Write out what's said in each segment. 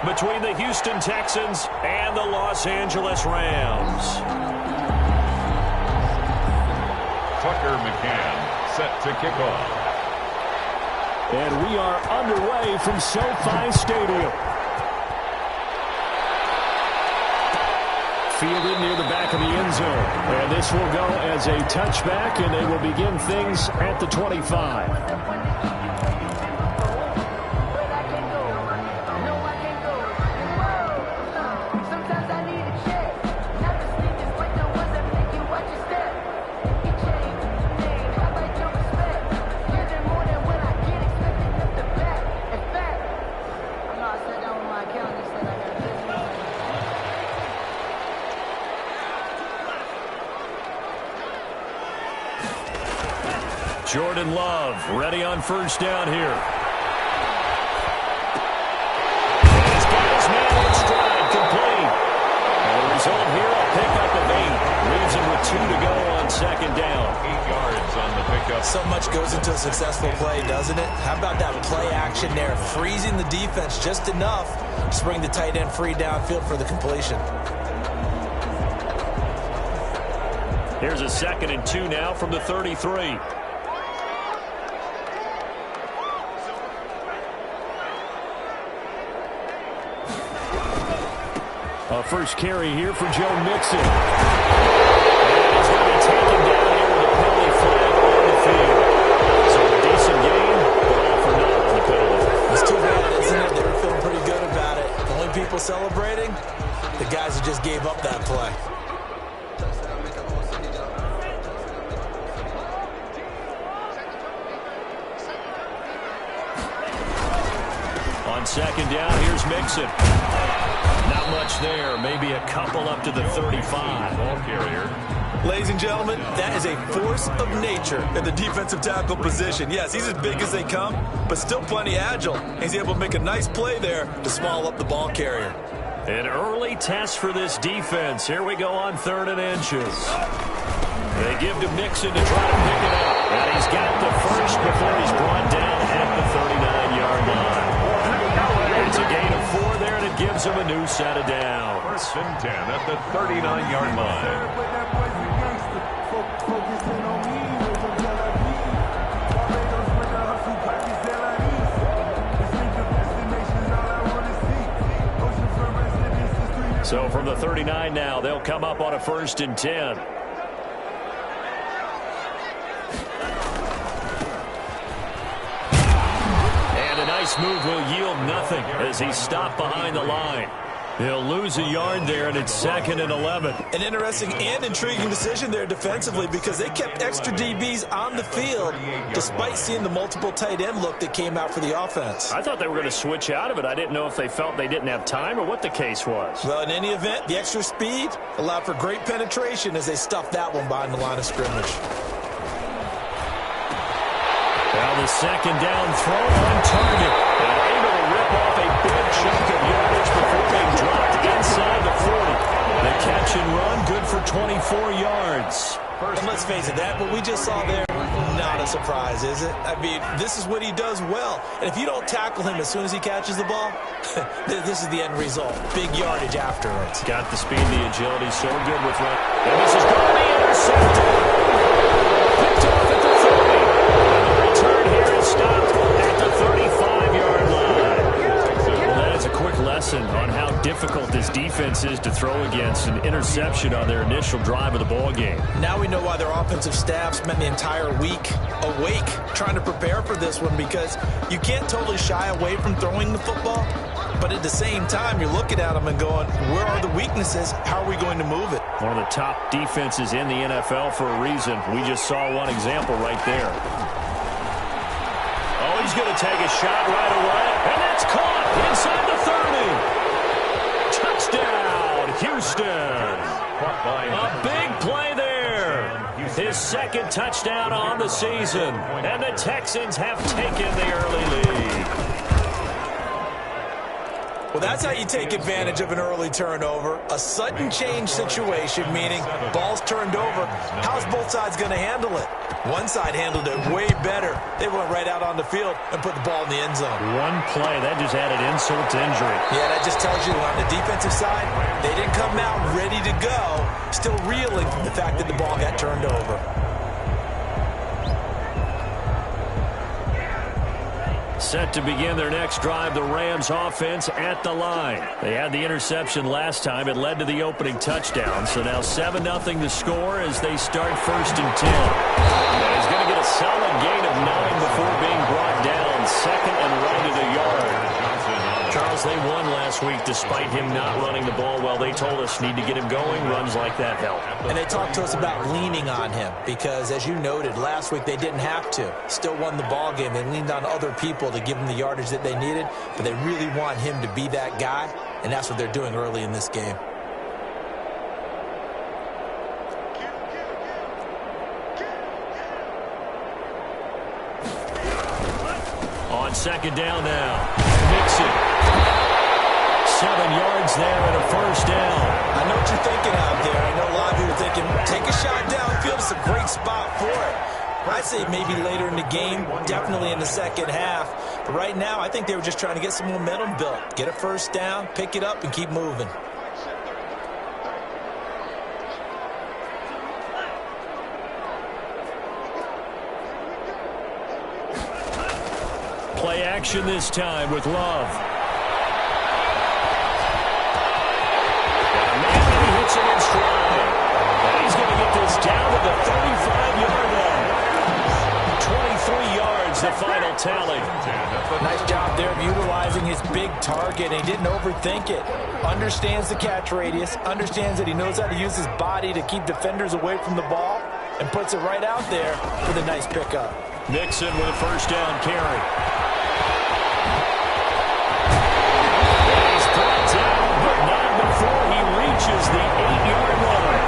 between the Houston Texans and the Los Angeles Rams. Tucker McCann set to kick off. And we are underway from SoFi Stadium. Fielded near the back of the end zone. And this will go as a touchback, and they will begin things at the 25. Jordan Love ready on first down here. He's got his man in stride, complete. And the result here, a pickup of 8. Leaves him with 2 to go on second down. 8 yards on the pickup. So much goes into a successful play, doesn't it? How about that play action there? Freezing the defense just enough to bring the tight end free downfield for the completion. Here's a 2nd and 2 now from the 33. First carry here for Joe Mixon. And he's going to be taken down here with a penalty flag on the field. So a decent game, but all for naught on the penalty. It's too bad, isn't it? They were feeling pretty good about it. The only people celebrating, the guys who just gave up that play. On second down, here's Mixon. Not much there. Maybe a couple up to the 35. Ball carrier. Ladies and gentlemen, that is a force of nature in the defensive tackle position. Yes, he's as big as they come, but still plenty agile. He's able to make a nice play there to small up the ball carrier. An early test for this defense. Here we go on 3rd and inches. They give to Mixon to try to pick it up. And he's got the first before he's brought down at the 39-yard line. It's a gain of 4 there, and it gives him a new set of downs. 1st and 10 at the 39-yard line. So from the 39 now, they'll come up on a 1st and 10. Nice move will yield nothing as he's stopped behind the line. He'll lose a yard there, and it's 2nd and 11. An interesting and intriguing decision there defensively because they kept extra DBs on the field despite seeing the multiple tight end look that came out for the offense. I thought they were going to switch out of it. I didn't know if they felt they didn't have time or what the case was. Well, in any event, the extra speed allowed for great penetration as they stuffed that one behind the line of scrimmage. Now the 2nd down throw on target. And able to rip off a big chunk of yardage before being dropped inside the 40. The catch and run, good for 24 yards. And let's face it, that what we just saw there, not a surprise, is it? I mean, this is what he does well. And if you don't tackle him as soon as he catches the ball, this is the end result. Big yardage afterwards. Got the speed, the agility, so good with run. And this is going to be intercepted. Picked off at the 30. Return here is stopped at the 35-yard line. Well, that is a quick lesson on how difficult this defense is to throw against. An interception on their initial drive of the ball game. Now we know why their offensive staff spent the entire week awake trying to prepare for this one, because you can't totally shy away from throwing the football, but at the same time you're looking at them and going, where are the weaknesses? How are we going to move it? One of the top defenses in the NFL for a reason. We just saw one example right there. Oh, he's going to take a shot right away, and that's caught inside the 30. Touchdown, Houston. A big play there. His 2nd touchdown on the season, and the Texans have taken the early lead. Well, that's how you take advantage of an early turnover. A sudden change situation, meaning ball's turned over. How's both sides going to handle it? One side handled it way better. They went right out on the field and put the ball in the end zone. One play, that just added insult to injury. Yeah, that just tells you on the defensive side, they didn't come out ready to go, still reeling from the fact that the ball got turned over. Set to begin their next drive, the Rams offense at the line. They had the interception last time. It led to the opening touchdown. So now 7-0 to score as they start 1st and 10. And he's going to get a solid gain of 9 before being brought down. 2nd and right at a yard. Charles, they won last week despite him not running the ball well. They told us need to get him going. Runs like that help. And they talked to us about leaning on him because, as you noted, last week they didn't have to. Still won the ball game. They leaned on other people to give them the yardage that they needed, but they really want him to be that guy, and that's what they're doing early in this game. On 2nd down now. Mixon. 7 yards there and a 1st down. I know what you're thinking out there. I know a lot of you are thinking, take a shot downfield. It's a great spot for it. I'd say maybe later in the game, definitely in the second half. But right now, I think they were just trying to get some momentum built. Get a 1st down, pick it up, and keep moving. Play action this time with Love. And he hits it in stride. And he's going to get this down to the 35-yard line. 23 yards, the final tally. Nice job there of utilizing his big target. And he didn't overthink it. Understands the catch radius. Understands that he knows how to use his body to keep defenders away from the ball. And puts it right out there for the nice pickup. Mixon with a 1st down carry. Before he reaches the 8-yard line.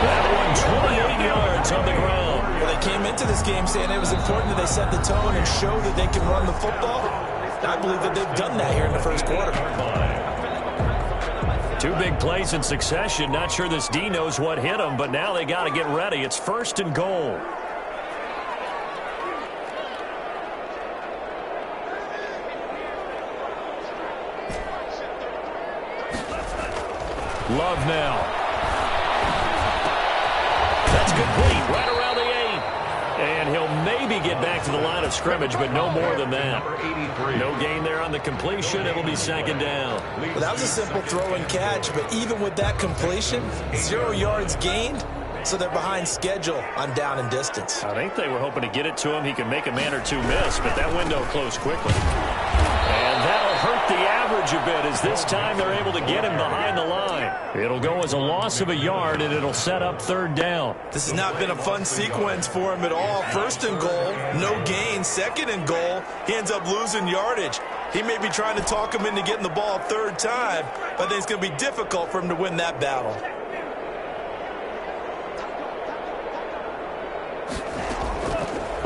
That one 28 yards on the ground. Well, they came into this game saying it was important that they set the tone and show that they can run the football. I believe that they've done that here in the 1st quarter. 2 big plays in succession. Not sure this D knows what hit him, but now they got to get ready. It's 1st and goal. Love now. That's complete. Right around the 8. And he'll maybe get back to the line of scrimmage, but no more than that. No gain there on the completion. It'll be 2nd down. Well, that was a simple throw and catch, but even with that completion, 0 yards gained, so they're behind schedule on down and distance. I think they were hoping to get it to him. He could make a man or two miss, but that window closed quickly. And that'll hurt the average a bit as this time they're able to get him behind the line. It'll go as a loss of a yard, and it'll set up 3rd down. This has not been a fun sequence for him at all. 1st and goal, no gain. 2nd and goal, he ends up losing yardage. He may be trying to talk him into getting the ball 3rd time, but I think it's going to be difficult for him to win that battle.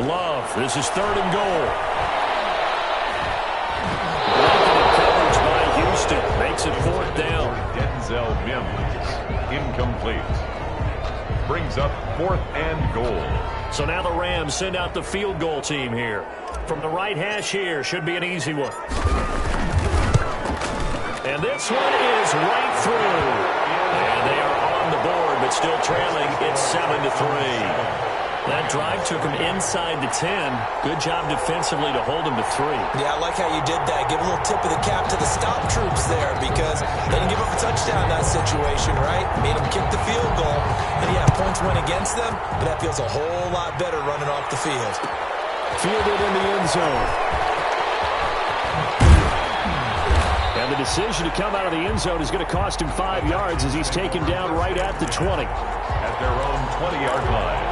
Love, this is 3rd and goal. Blanketed coverage by Houston. Makes it 4th down. Denzel Mims, incomplete. Brings up 4th and goal. So now the Rams send out the field goal team here. From the right hash here, should be an easy one. And this one is right through. And they are on the board, but still trailing. It's 7-3. That drive took him inside the 10. Good job defensively to hold him to 3. Yeah, I like how you did that. Give a little tip of the cap to the stop troops there because they didn't give up a touchdown in that situation, right? Made them kick the field goal. And yeah, points went against them, but that feels a whole lot better running off the field. Fielded in the end zone. And the decision to come out of the end zone is going to cost him 5 yards as he's taken down right at the 20. At their own 20-yard line.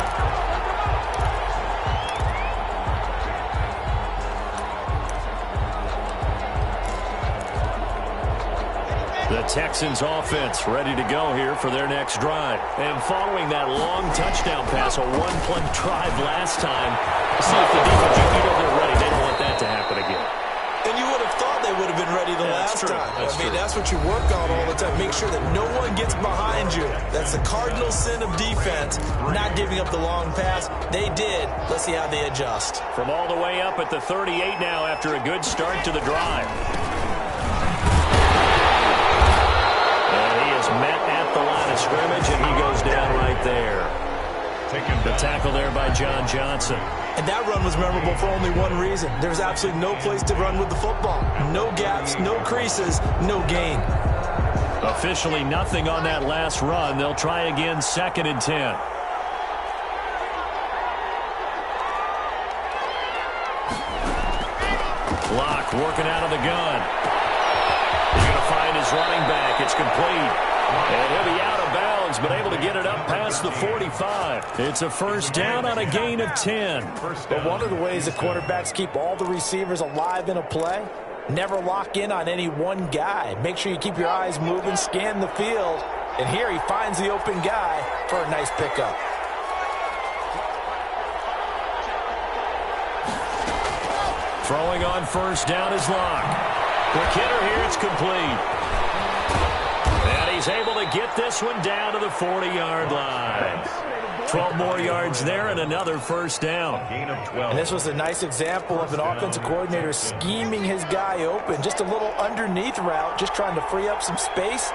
The Texans offense ready to go here for their next drive. And following that long touchdown pass, a one-play drive last time, see if the defense, they're ready. They don't want that to happen again. And you would have thought they would have been ready the last last time. That's what you work on all the time. Make sure that no one gets behind you. That's the cardinal sin of defense, not giving up the long pass. They did. Let's see how they adjust. From all the way up at the 38 now after a good start to the drive. And he is met at the line of scrimmage, and he goes down right there. The tackle there by John Johnson. And that run was memorable for only one reason. There's absolutely no place to run with the football. No gaps, no creases, no gain. Officially nothing on that last run. They'll try again, 2nd and 10. Locke working out of the gun. He's going to find his running back. It's complete. And he'll be out of bounds, but able to get it up past the 45. It's a first down on a gain of 10. But one of the ways the quarterbacks keep all the receivers alive in a play, never lock in on any one guy. Make sure you keep your eyes moving, scan the field. And here he finds the open guy for a nice pickup. Throwing on first down is Locke. Quick hitter here, it's complete. And he's able to get this one down to the 40-yard line. 12 more yards there and another first down. Gain of 12. And this was a nice example of an offensive coordinator scheming his guy open. Just a little underneath route, just trying to free up some space.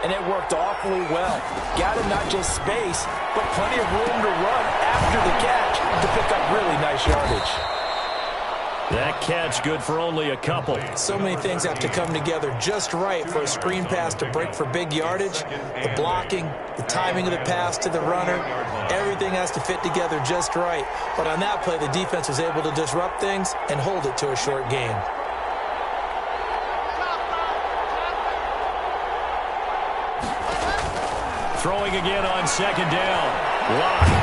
And it worked awfully well. Got him not just space, but plenty of room to run after the catch to pick up really nice yardage. That catch good for only a couple. So many things have to come together just right for a screen pass to break for big yardage. The blocking, the timing of the pass to the runner, everything has to fit together just right. But on that play, the defense was able to disrupt things and hold it to a short gain. Throwing again on 2nd down. Locke.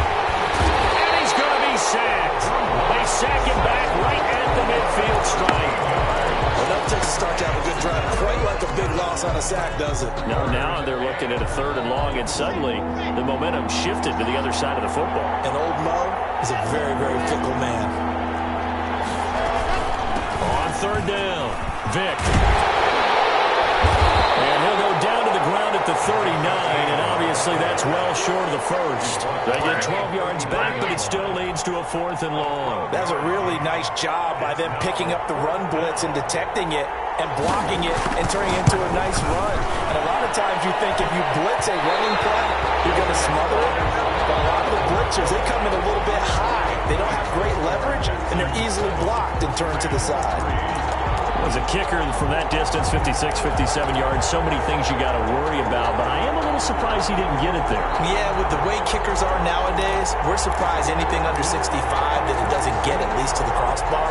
And he's going to be sacked. They sack him back right at the midfield stripe. Well, that takes a start to have a good drive. Quite like a big loss on a sack, does it? No, now they're looking at a 3rd and long, and suddenly the momentum shifted to the other side of the football. And old Mo is a very, very fickle man. On 3rd down, Vick. And he'll go down to the ground at the 39, and obviously that's well short of the first. They get 12 yards back, but it still leads to a 4th and long. That's a really nice job by them picking up the run blitz and detecting it and blocking it and turning it into a nice run. And a lot of times you think if you blitz a running play, you're going to smother it. But a lot of the blitzers, they come in a little bit high. They don't have great leverage, and they're easily blocked and turned to the side. As a kicker from that distance, 56, 57 yards, so many things you got to worry about, but I am a little surprised he didn't get it there. Yeah, with the way kickers are nowadays, we're surprised anything under 65 that it doesn't get at least to the crossbar.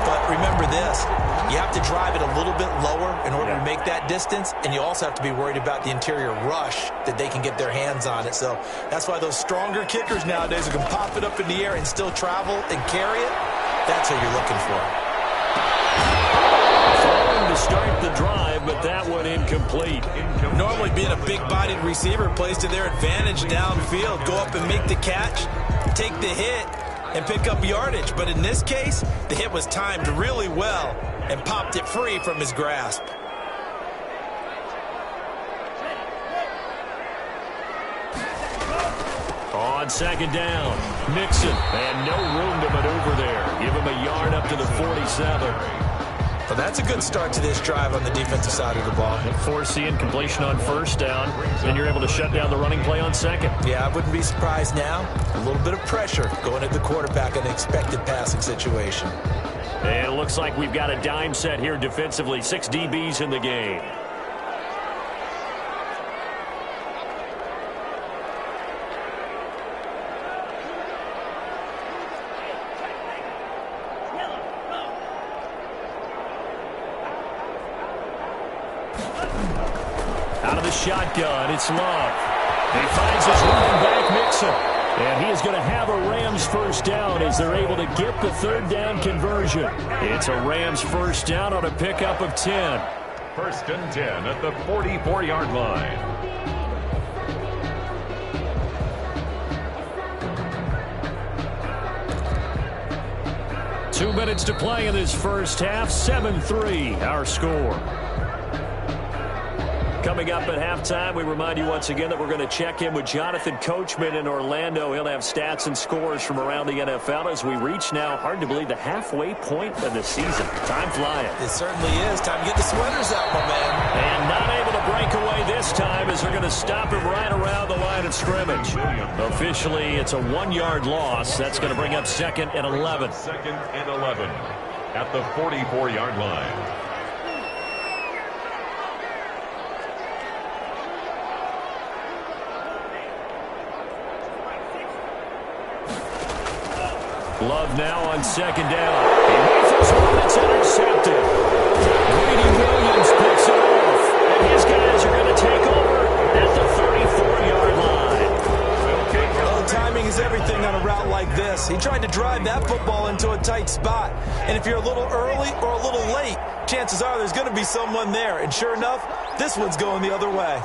But remember this, you have to drive it a little bit lower in order to make that distance, and you also have to be worried about the interior rush that they can get their hands on it. So that's why those stronger kickers nowadays who can pop it up in the air and still travel and carry it, that's what you're looking for. To start the drive, but that one incomplete. Normally being a big-bodied receiver plays to their advantage downfield. Go up and make the catch, take the hit, and pick up yardage. But in this case, the hit was timed really well and popped it free from his grasp. On 2nd down, Mixon, and no room to maneuver there. Give him a yard up to the 47. Well, that's a good start to this drive on the defensive side of the ball. Forcing completion on 1st down, then you're able to shut down the running play on 2nd. Yeah, I wouldn't be surprised now. A little bit of pressure going at the quarterback in an expected passing situation. And it looks like we've got a dime set here defensively. 6 DBs in the game. Out of the shotgun, it's Love. He finds his running back, Mixon. And he is going to have a Rams first down as they're able to get the 3rd down conversion. It's a Rams first down on a pickup of 10. 1st and 10 at the 44-yard line. Two 2 minutes to play in this first half. 7-3, our score. Coming up at halftime, we remind you once again that we're going to check in with Jonathan Coachman in Orlando. He'll have stats and scores from around the NFL as we reach now, hard to believe, the halfway point of the season. Time flying. It certainly is. Time to get the sweaters out, my man. And not able to break away this time as they're going to stop him right around the line of scrimmage. Officially, it's a 1-yard loss. That's going to bring up second and 11. Second and 11 at the 44-yard line. Love now on second down. He rifles one. It's intercepted. Greedy Williams picks it off. And his guys are going to take over at the 34-yard line. Well, timing is everything on a route like this. He tried to drive that football into a tight spot. And if you're a little early or a little late, chances are there's going to be someone there. And sure enough, this one's going the other way.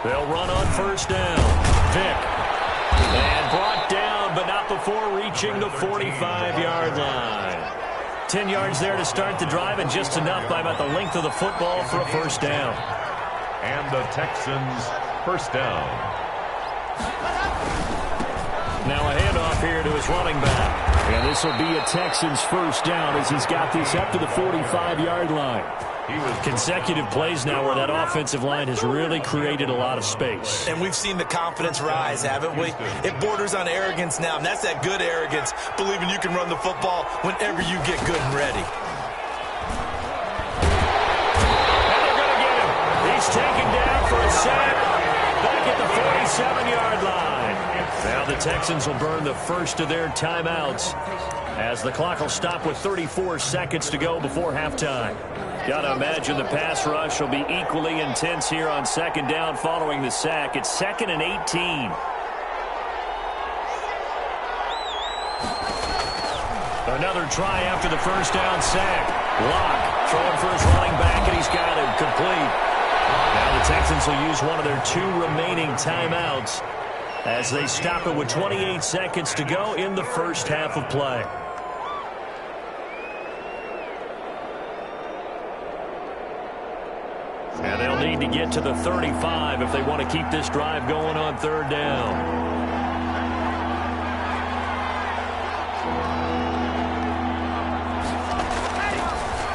They'll run on first down. Vick. And brought down, but not before reaching the 45-yard line. 10 yards there to start the drive, and just enough by about the length of the football for a first down. And the Texans first down. Now a handoff here to his running back. And this will be a Texans first down as he's got this up to the 45-yard line. Consecutive plays now where that offensive line has really created a lot of space. And we've seen the confidence rise, haven't we? It borders on arrogance now, and that's that good arrogance, believing you can run the football whenever you get good and ready. And they're going to get him. He's taken down for a sack back at the 47-yard line. Now the Texans will burn the first of their timeouts as the clock will stop with 34 seconds to go before halftime. Got to imagine the pass rush will be equally intense here on second down following the sack. It's second and 18. Another try after the first down sack. Locke throwing for his running back, and he's got it complete. Now the Texans will use one of their 2 remaining timeouts as they stop it with 28 seconds to go in the first half of play. And they'll need to get to the 35 if they want to keep this drive going on third down.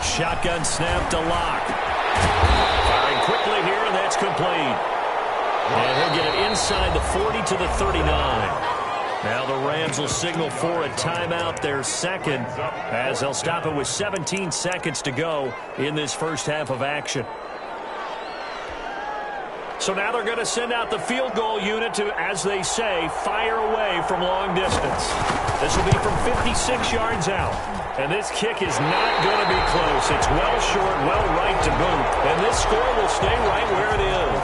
Shotgun snap to Locke. Firing quickly here, and that's complete. And he'll get it inside the 40 to the 39. Now the Rams will signal for a timeout, their second, as they'll stop it with 17 seconds to go in this first half of action. So now they're going to send out the field goal unit to, as they say, fire away from long distance. This will be from 56 yards out. And this kick is not going to be close. It's well short, well right to boot. And this score will stay right where it is.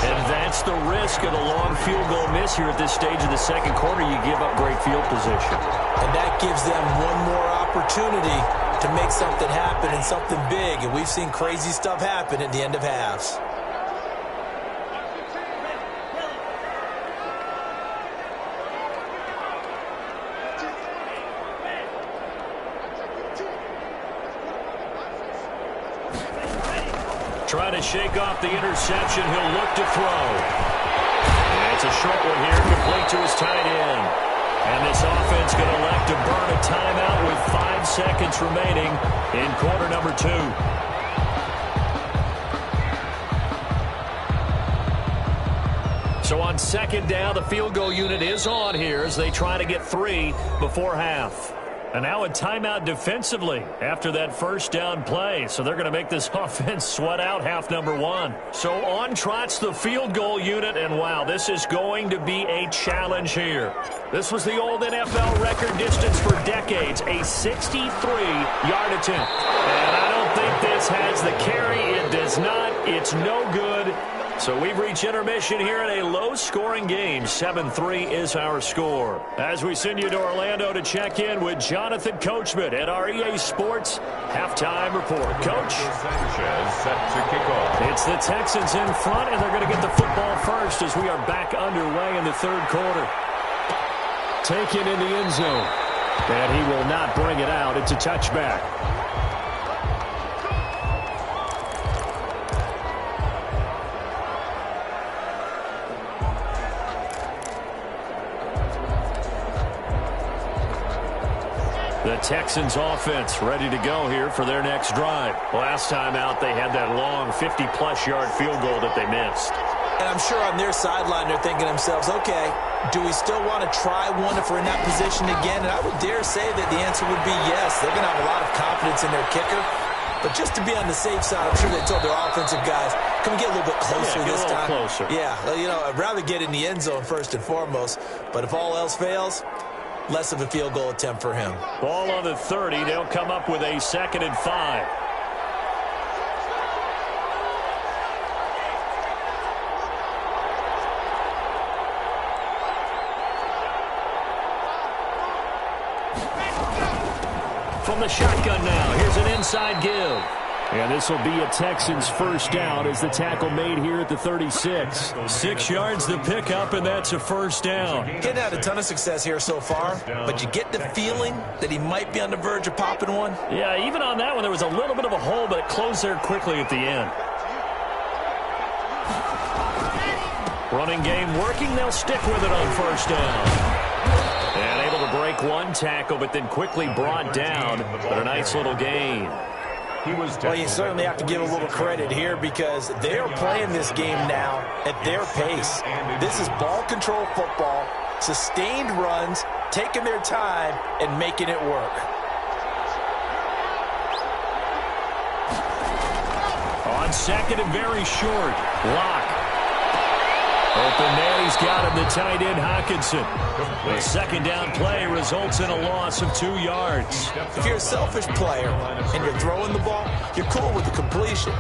And that's the risk of the long field goal miss here at this stage of the second quarter. You give up great field position. And that gives them one more opportunity to make something happen and something big. And we've seen crazy stuff happen at the end of halves. Try to shake off the interception. He'll look to throw. And it's a short one here, complete to his tight end. And this offense going to elect to burn a timeout with 5 seconds remaining in quarter number 2. So on second down, the field goal unit is on here as they try to get 3 before half. And now a timeout defensively after that first down play. So they're going to make this offense sweat out half number 1. So on trots the field goal unit, and wow, this is going to be a challenge here. This was the old NFL record distance for decades, a 63-yard attempt. And I don't think this has the carry. It does not. It's no good. So we've reached intermission here in a low-scoring game. 7-3 is our score. As we send you to Orlando to check in with Jonathan Coachman at our EA Sports Halftime Report. Coach? Sanchez set to kick off. It's the Texans in front, and they're going to get the football first as we are back underway in the third quarter. Taken in the end zone. And he will not bring it out. It's a touchback. The Texans offense ready to go here for their next drive. Last time out, they had that long 50-plus yard field goal that they missed. And I'm sure on their sideline, they're thinking to themselves, okay, do we still want to try one if we're in that position again? And I would dare say that the answer would be yes. They're going to have a lot of confidence in their kicker. But just to be on the safe side, I'm sure they told their offensive guys, can we get a little bit closer this time? Closer. Yeah, you know, I'd rather get in the end zone first and foremost. But if all else fails, less of a field goal attempt for him. Ball on the 30. They'll come up with a 2nd and 5. From the shotgun now, here's an inside give. And this will be a Texans first down as the tackle made here at the 36. 6 yards the pickup, and that's a first down. Getting had a ton of success here so far, but you get the feeling that he might be on the verge of popping one. Yeah, even on that one, there was a little bit of a hole, but it closed there quickly at the end. Running game working. They'll stick with it on first down. And able to break one tackle, but then quickly brought down. But a nice little gain. Well, you certainly have to give a little credit here because they are playing this game now at their pace. This is ball control football, sustained runs, taking their time, and making it work. On second and very short. Lock. Open there, he's got him, the tight end, Hockenson. The second down play results in a loss of 2 yards. If you're a selfish player and you're throwing the ball, you're cool with the completion.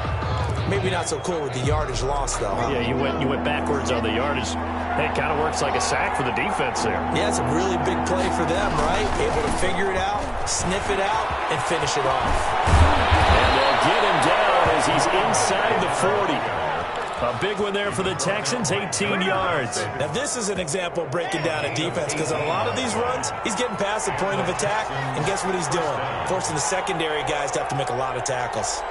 Maybe not so cool with the yardage loss, though, huh? Yeah, you went backwards on the yardage. It kind of works like a sack for the defense there. Yeah, it's a really big play for them, right? Able to figure it out, sniff it out, and finish it off. And they'll get him down as he's inside the 40. A big one there for the Texans, 18 yards. Now, this is an example of breaking down a defense because on a lot of these runs, he's getting past the point of attack, and guess what he's doing? Forcing the secondary guys to have to make a lot of tackles.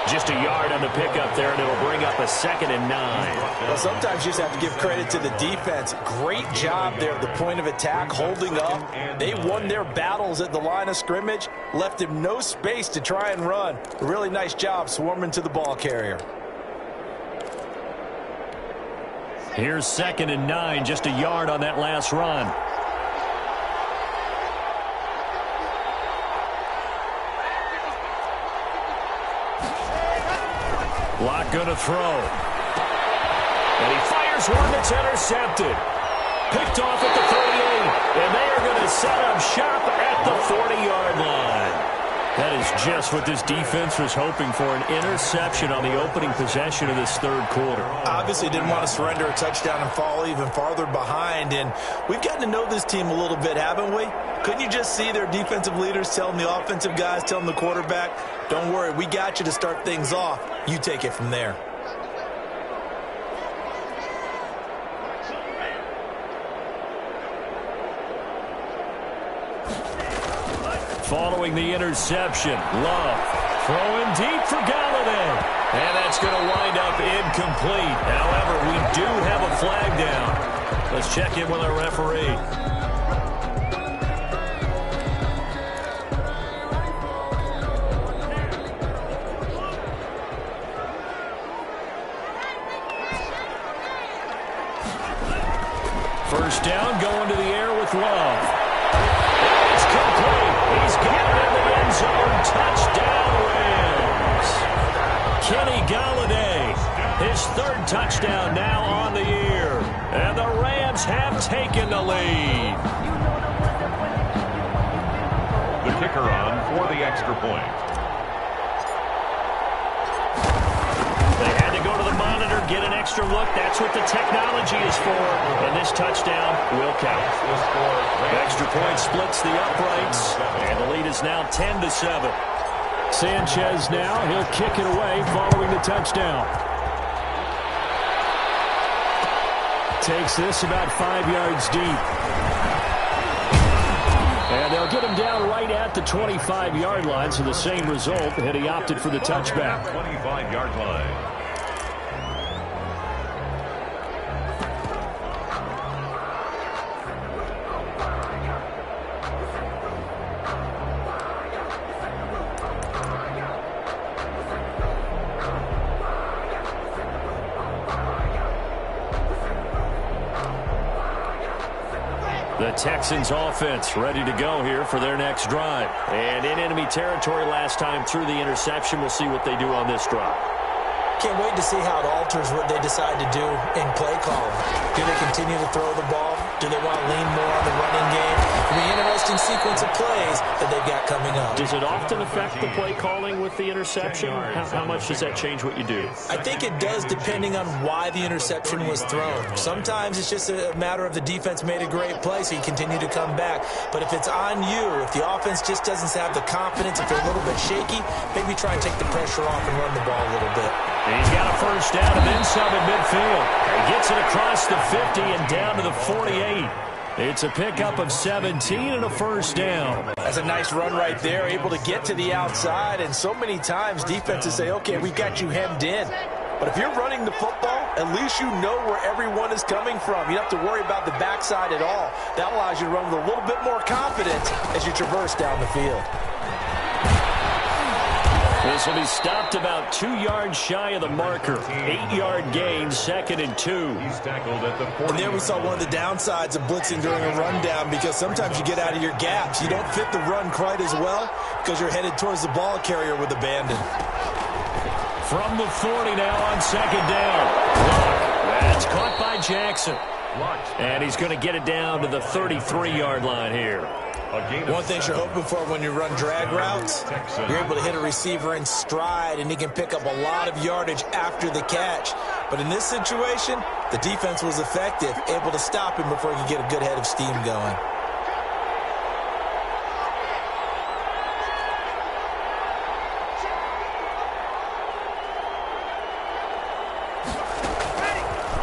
Just a yard on the pickup there, and it'll bring up a 2nd and 9. Well, sometimes you just have to give credit to the defense. Great job there at the point of attack, holding up. They won their battles at the line of scrimmage, left him no space to try and run. A really nice job swarming to the ball carrier. Here's 2nd and 9, just a yard on that last run. Lock going to throw. And he fires one that's intercepted. Picked off at the 38. And they are going to set up shop at the 40-yard line. That is just what this defense was hoping for, an interception on the opening possession of this third quarter. Obviously didn't want to surrender a touchdown and fall even farther behind. And we've gotten to know this team a little bit, haven't we? Couldn't you just see their defensive leaders telling the offensive guys, telling the quarterback, don't worry, we got you to start things off. You take it from there. Following the interception, Love throwing deep for Galladay. And that's going to wind up incomplete. However, we do have a flag down. Let's check in with our referee. First down, going to the air with Love. It's complete. He's got it in the end zone. Touchdown, Rams. Kenny Galladay, his third touchdown now on the year. And the Rams have taken the lead. The kicker on for the extra point. They had to go to the monitor, get an extra look. That's what the technology is for. And this touchdown will count. Extra point splits the uprights. And the lead is now 10-7. Sanchez now, he'll kick it away following the touchdown. Takes this about 5 yards deep. And they'll get him down right at the 25-yard line, so the same result, and he opted for the touchback. 25-yard line. The Texans offense ready to go here for their next drive. And in enemy territory last time through the interception. We'll see what they do on this drive. Can't wait to see how it alters what they decide to do in play calling. Do they continue to throw the ball? Do they want to lean more on the running game? It'll be an interesting sequence of plays that they've got coming up. Does it often affect the play calling with the interception? How much does that change what you do? I think it does, depending on why the interception was thrown. Sometimes it's just a matter of the defense made a great play, so you continue to come back. But if it's on you, if the offense just doesn't have the confidence, if they're a little bit shaky, maybe try and take the pressure off and run the ball a little bit. And he's got a first down and then some at midfield. He gets it across the 50 and down to the 48. It's a pickup of 17 and a first down. That's a nice run right there, able to get to the outside. And so many times defenses say, okay, we got you hemmed in. But if you're running the football, at least you know where everyone is coming from. You don't have to worry about the backside at all. That allows you to run with a little bit more confidence as you traverse down the field. This will be stopped about 2 yards shy of the marker. 8-yard gain, 2nd and 2. He's tackled at the 40. And there we saw one of the downsides of blitzing during a rundown, because sometimes you get out of your gaps. You don't fit the run quite as well because you're headed towards the ball carrier with abandon. From the 40 now on 2nd down. That's caught by Jackson. And he's going to get it down to the 33-yard line here. One thing you're hoping for when you run drag routes, you're able to hit a receiver in stride, and he can pick up a lot of yardage after the catch. But in this situation, the defense was effective, able to stop him before he could get a good head of steam going.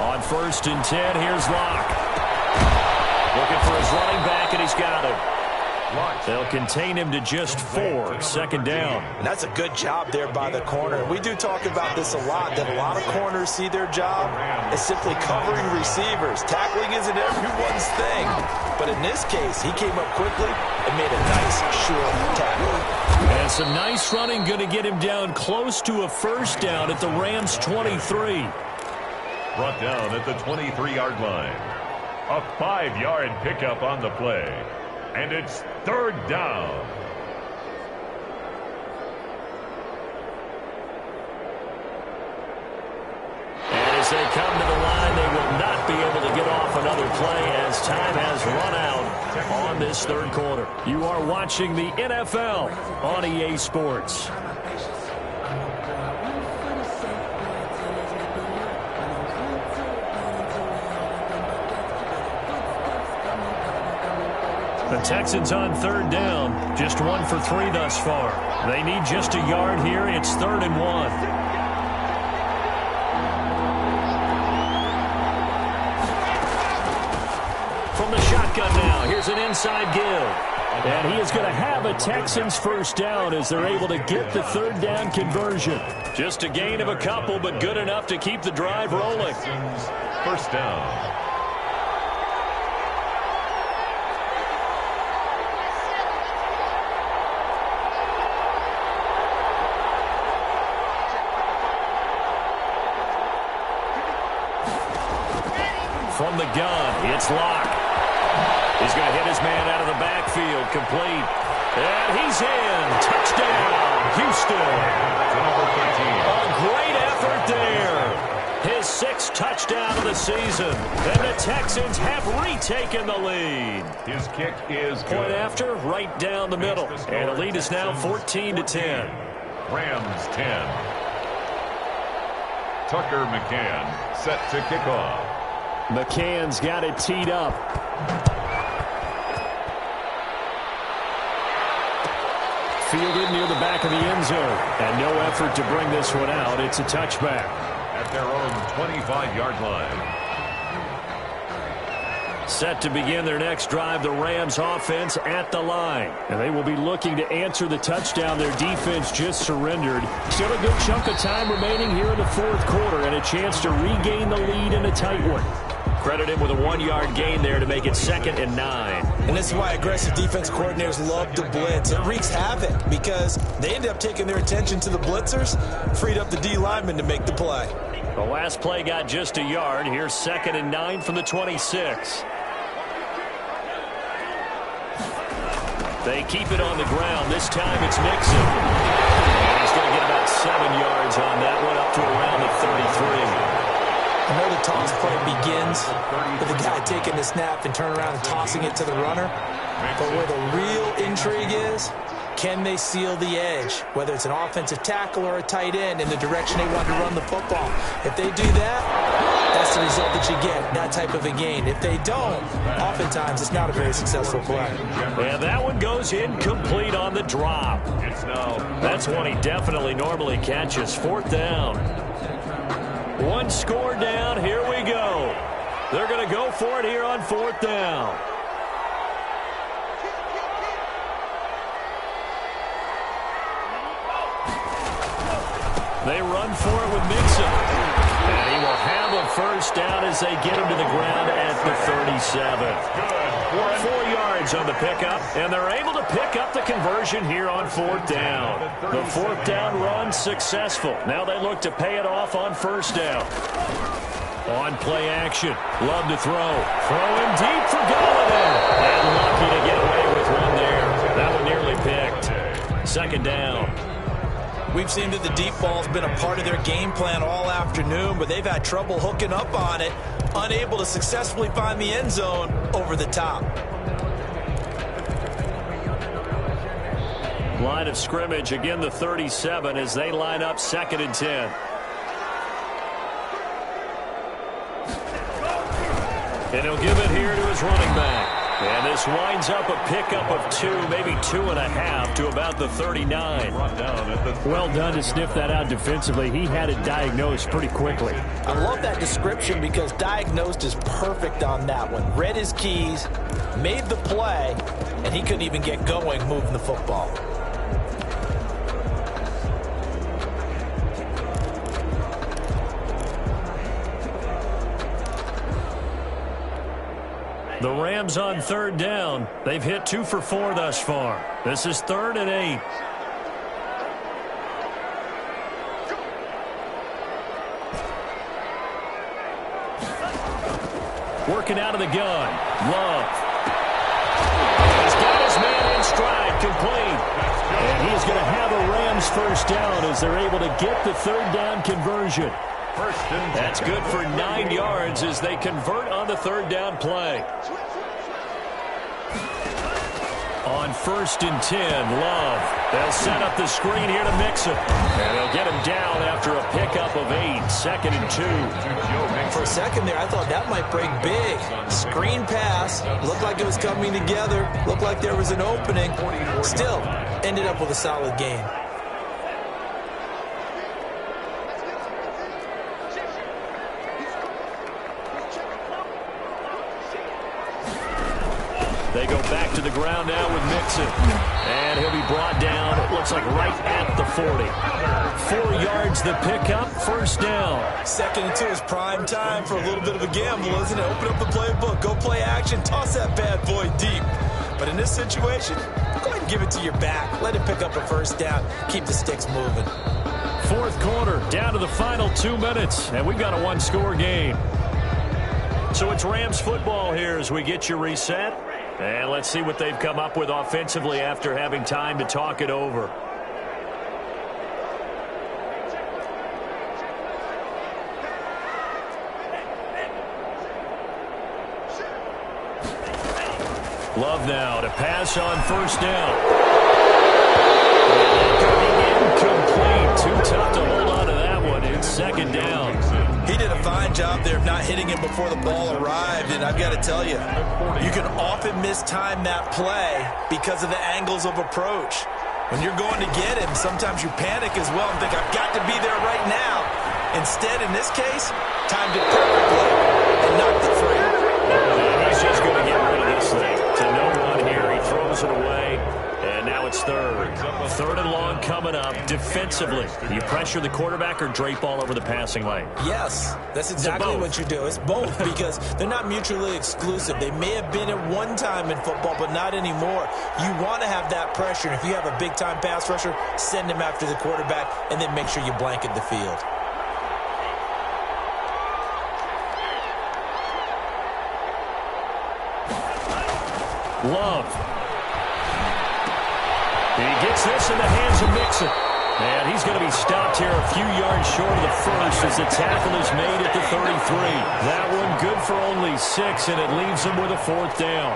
On 1st and 10, here's Locke. Looking for his running back, and he's got him. They'll contain him to just 4, 2nd down. And that's a good job there by the corner. We do talk about this a lot, that a lot of corners see their job as simply covering receivers. Tackling isn't everyone's thing. But in this case, he came up quickly and made a nice, short tackle. And some nice running, going to get him down close to a first down at the Rams' 23. Brought down at the 23-yard line. A 5-yard pickup on the play. And it's 3rd down. And as they come to the line, they will not be able to get off another play as time has run out on this 3rd quarter. You are watching the NFL on EA Sports. The Texans on 3rd down, just 1 for 3 thus far. They need just a yard here. It's 3rd and 1. From the shotgun now, here's an inside give. And he is going to have a Texans first down as they're able to get the 3rd down conversion. Just a gain of a couple, but good enough to keep the drive rolling. First down. From the gun, it's Locke. He's going to hit his man out of the backfield, complete. And he's in. Touchdown, Houston. A great effort there. His 6th touchdown of the season. And the Texans have retaken the lead. His kick is good. Point after, right down the middle. And the lead is now 14-10. Rams 10. Tucker McCann set to kick off. McCann's got it teed up. Fielded near the back of the end zone. And no effort to bring this one out. It's a touchback. At their own 25-yard line. Set to begin their next drive, the Rams offense at the line. And they will be looking to answer the touchdown their defense just surrendered. Still a good chunk of time remaining here in the fourth quarter and a chance to regain the lead in a tight one. Credit him with a 1-yard gain there to make it 2nd and 9. And this is why aggressive defense coordinators love to blitz. It wreaks havoc because they end up taking their attention to the blitzers, freed up the D lineman to make the play. The last play got just a yard. Here's 2nd and 9 from the 26. They keep it on the ground. This time it's Mixon. And he's going to get about 7 yards on that one, up to around the 33. I know the toss play begins with the guy taking the snap and turning around and tossing it to the runner. But where the real intrigue is, can they seal the edge, whether it's an offensive tackle or a tight end, in the direction they want to run the football? If they do that, that's the result that you get, that type of a gain. If they don't, oftentimes it's not a very successful play. And that one goes incomplete on the drop. That's one he definitely normally catches. 4th down. One score down. Here we go. They're going to go for it here on 4th down. They run for it with Mixon. And he will have a first down as they get him to the ground at the 37. 4 yards on the pickup, and they're able to pick up the conversion here on 4th down. The 4th down run successful. Now they look to pay it off on 1st down. On play action. Love to throw. Throwing deep for Golladay. And lucky to get away with one there. That one nearly picked. 2nd down. We've seen that the deep ball's been a part of their game plan all afternoon, but they've had trouble hooking up on it, unable to successfully find the end zone over the top. Line of scrimmage, again the 37 as they line up 2nd and 10. And he'll give it here to his running back. And this winds up a pickup of 2, maybe 2.5 to about the 39. Well done to sniff that out defensively. He had it diagnosed pretty quickly. I love that description because diagnosed is perfect on that one. Read his keys, made the play, and he couldn't even get going moving the football. The Rams on 3rd down. They've hit 2 for 4 thus far. This is 3rd and 8. Working out of the gun. Love. He's got his man in stride, complete. And he's going to have a Rams first down as they're able to get the 3rd down conversion. That's good for 9 yards as they convert on the 3rd down play. On 1st and 10, Love. They'll set up the screen here to Mixon. And they'll get him down after a pickup of 8. 2nd and 2. For a second there, I thought that might break big. Screen pass. Looked like it was coming together. Looked like there was an opening. Still, ended up with a solid gain. They go back to the ground now with Mixon. And he'll be brought down, it looks like right at the 40. 4 yards the pickup, first down. 2nd and 2 is prime time for a little bit of a gamble, isn't it? Open up the playbook, go play action, toss that bad boy deep. But in this situation, go ahead and give it to your back. Let him pick up a first down. Keep the sticks moving. 4th quarter, down to the final 2 minutes, and we've got a 1-score game. So it's Rams football here as we get you reset. And let's see what they've come up with offensively after having time to talk it over. Love now to pass on first down. Incomplete. Too tough to hold on to that one. It's 2nd down. He did a fine job there of not hitting him before the ball arrived, and I've got to tell you, you can often mistime that play because of the angles of approach. When you're going to get him, sometimes you panic as well and think, I've got to be there right now. Instead, in this case, timed it perfectly and knocked it free. And he's just defensively? You pressure the quarterback or drape all over the passing lane? Yes, that's exactly what you do. It's both because they're not mutually exclusive. They may have been at one time in football, but not anymore. You want to have that pressure. And if you have a big-time pass rusher, send him after the quarterback and then make sure you blanket the field. Love. He gets this in the hands of Mixon. And he's going to be stopped here a few yards short of the first as the tackle is made at the 33. That one good for only 6, and it leaves him with a 4th down.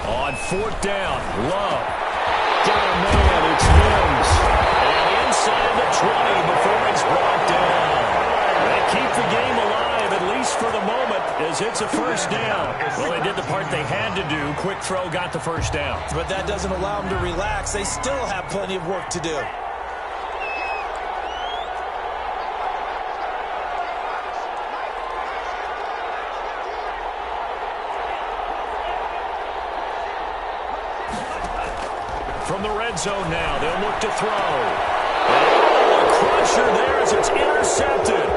On 4th down, Love. Got a man, it's Mims. And inside the 20 before it's brought down. They keep the game alive, at least for the moment, as it's a 1st down. Well, they did the part they had to do. Quick throw got the 1st down. But that doesn't allow them to relax. They still have plenty of work to do. From the red zone now, they'll look to throw. Oh, a crusher there as it's intercepted.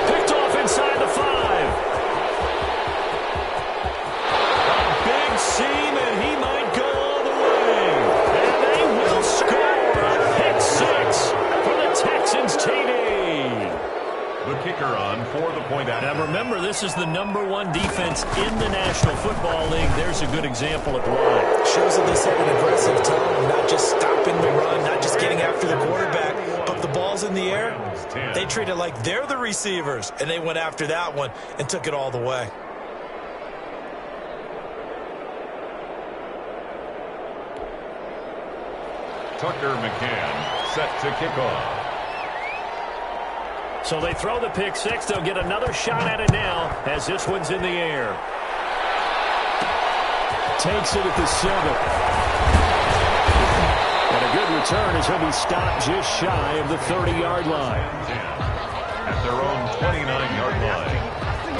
Picked off inside the 5. A big seam, and he might go all the way. And they will score a pick 6 for the Texans TD. The kicker on for the point after. Now remember, this is the #1 defense in the National Football League. There's a good example of why. Shows that they set an aggressive tone, not just stopping the run, not just getting after the quarterback, but the ball's in the air. They treat it like they're the receivers, and they went after that one and took it all the way. Tucker McCann set to kick off. So they throw the pick 6. They'll get another shot at it now as this one's in the air. Takes it at the 7. And a good return as he'll be stopped just shy of the 30-yard line. At their own 29-yard line.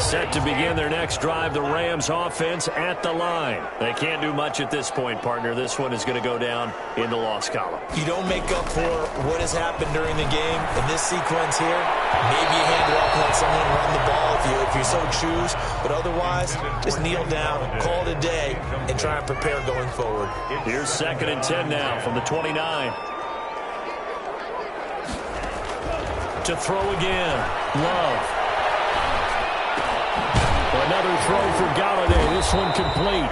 Set to begin their next drive, the Rams offense at the line. They can't do much at this point, partner. This one is going to go down in the loss column. You don't make up for what has happened during the game. In this sequence here, maybe you hand it off and let someone run the ball if you so choose. But otherwise, just kneel down, call it a day, and try and prepare going forward. Here's 2nd and 10 now from the 29. To throw again, Love. Another throw for Galladay. This one complete.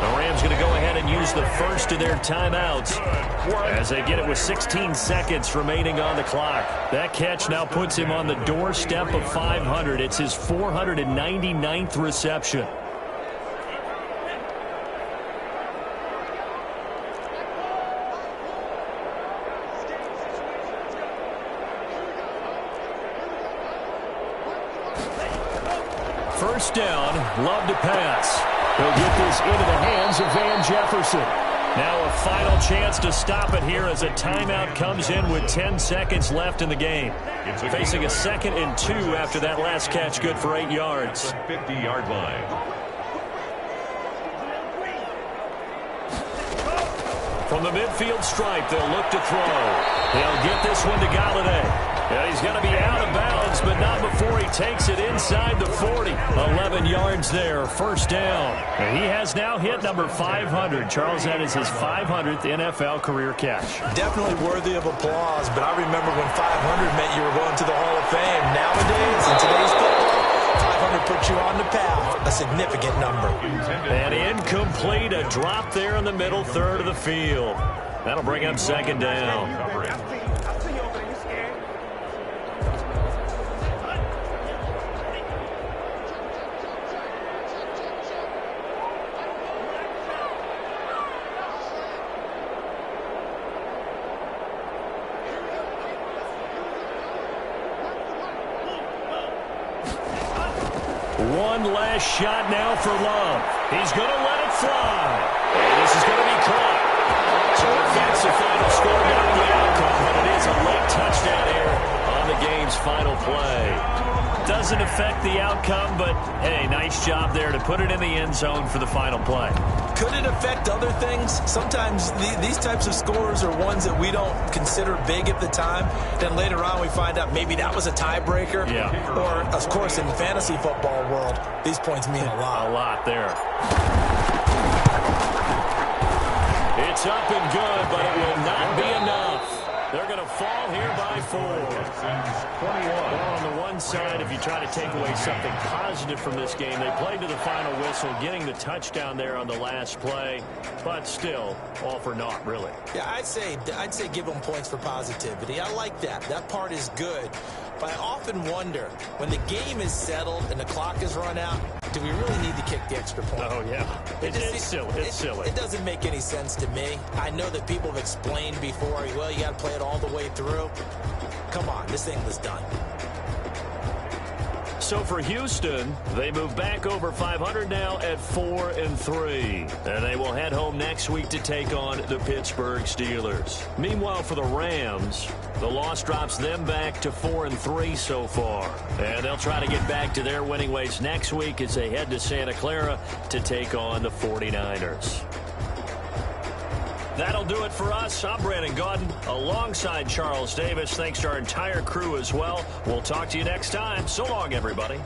The Rams going to go ahead and use the first of their timeouts as they get it with 16 seconds remaining on the clock. That catch now puts him on the doorstep of 500. It's his 499th reception. First down, Love to pass. He'll get this into the hands of Van Jefferson. Now a final chance to stop it here as a timeout comes in with 10 seconds left in the game. Facing a 2nd and 2 after that last catch, good for 8 yards. 50-yard line. From the midfield stripe, they'll look to throw. They'll get this one to Galladay. Yeah, he's going to be out of bounds, but not before he takes it inside the 40. 11 yards there, 1st down. And he has now hit number 500. Charles, that is his 500th NFL career catch. Definitely worthy of applause, but I remember when 500 meant you were going to the Hall of Fame. Nowadays, in today's football, 500 puts you on the path, a significant number. And incomplete, a drop there in the middle third of the field. That'll bring up 2nd down. One last shot now for Love. He's going to let it fly. And this is going to be caught. So that's the final score, not the outcome, but it is a late touchdown error on the game's final play. Doesn't affect the outcome, but hey, nice job there to put it in the end zone for the final play. Could it affect other things? Sometimes these types of scores are ones that we don't consider big at the time. Then later on we find out maybe that was a tiebreaker. Yeah. Or, of course, in the fantasy football world, these points mean a lot. A lot there. It's up and good, but it will not be enough. They're going to fall here by 4. Well, on the one side, if you try to take away something positive from this game, they played to the final whistle, getting the touchdown there on the last play, but still, all for naught, really. Yeah, I'd say give them points for positivity. I like that. That part is good. But I often wonder, when the game is settled and the clock is run out, do we really need to kick the extra point? Oh, yeah. It's silly. It's silly. It doesn't make any sense to me. I know that people have explained before, well, you got to play it all the way through. Come on, this thing was done. So for Houston, they move back over 500 now at 4-3. And they will head home next week to take on the Pittsburgh Steelers. Meanwhile, for the Rams, the loss drops them back to 4-3 so far. And they'll try to get back to their winning ways next week as they head to Santa Clara to take on the 49ers. That'll do it for us. I'm Brandon Gaudin alongside Charles Davis. Thanks to our entire crew as well. We'll talk to you next time. So long, everybody.